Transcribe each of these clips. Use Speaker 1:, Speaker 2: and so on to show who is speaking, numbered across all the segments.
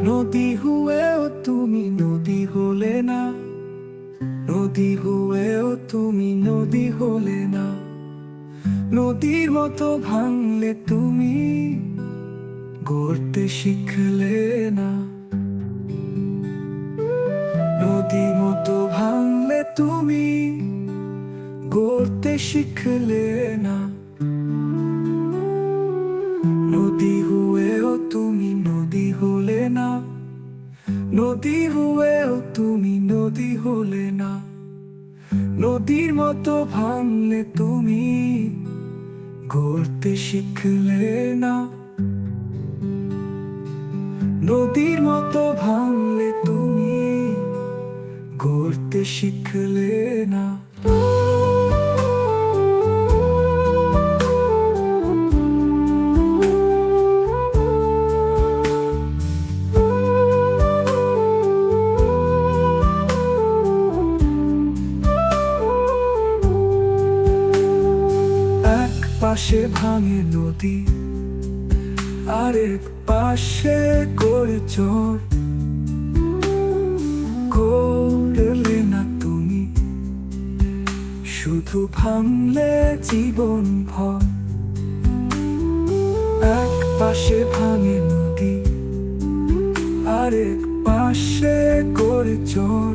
Speaker 1: নদী হয়েও তুমি নদী হলে না, নদী হয়েও তুমি নদী হলে না। নদীর মতো ভাঙলে তুমি গড়তে শিখলে না। নদীর মতো ভাঙলে তুমি গড়তে শিখলে না। নদী হয়েও তুমি নদী হলে না, নদী হয়েও তুমি নদী হলে না। নদীর মতো ভাঙলে তুমি গড়তে শিখলে না। নদীর মতো ভাঙলে তুমি গড়তে শিখলে না। পাশে ভাঙে নদী, আরেক পাশে করে চর। করলে না তুমি শুধু ভাঙলে জীবন ভর। এক পাশে ভাঙে নদী, আরেক পাশে করে চর।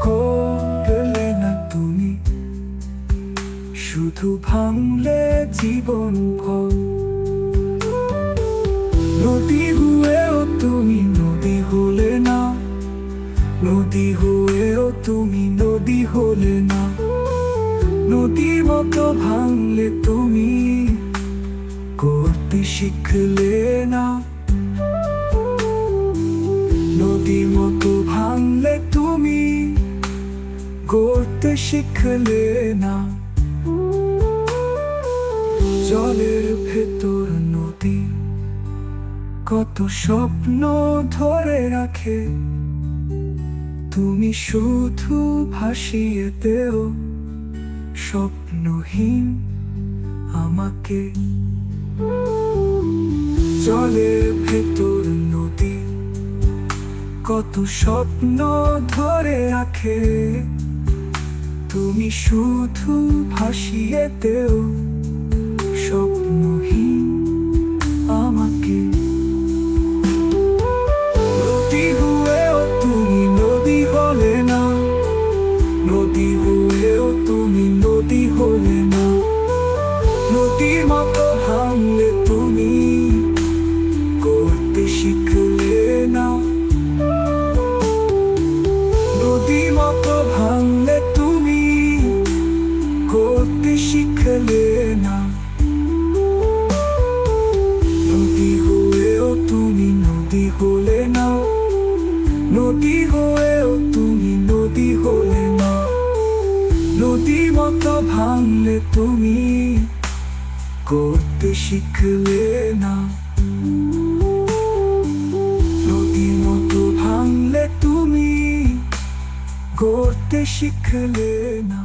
Speaker 1: করলে না তুমি শুধু ভাঙলে জীবন ভর। নদী হয়েও তুমি নদী হলে না, নদী হয়েও তুমি নদী হলে না। নদীর মতো ভাঙলে তুমি করতে শিখলে না। নদীর মতো ভাঙলে তুমি গড়তে শিখলে না। জলের ভেতর নদী কত স্বপ্ন ধরে রাখে, তুমি শুধু ভাসিয়ে দেও স্বপ্নহীন আমাকে। জলের ভেতর নদী কত স্বপ্ন ধরে রাখে, তুমি শুধু ভাসিয়ে দেও স্বপ্নহীন আমাকে। নদী হয়েও তুমি নদী হলে না, নদী হয়েও তুমি নদী হলে না। নদীর মতো ভাঙলে তুমি করতে শিখলে না। নদীর মতো ভাঙলে তুমি করতে শিখলে না। নদী হয়েও তুমি নদী হলে না, নদী হয়েও তুমি নদী হলে না। নদীর মতো ভাঙলে তুমি করতে শিখলে না। নদীর মতো ভাঙলে তুমি গড়তে শিখলে না।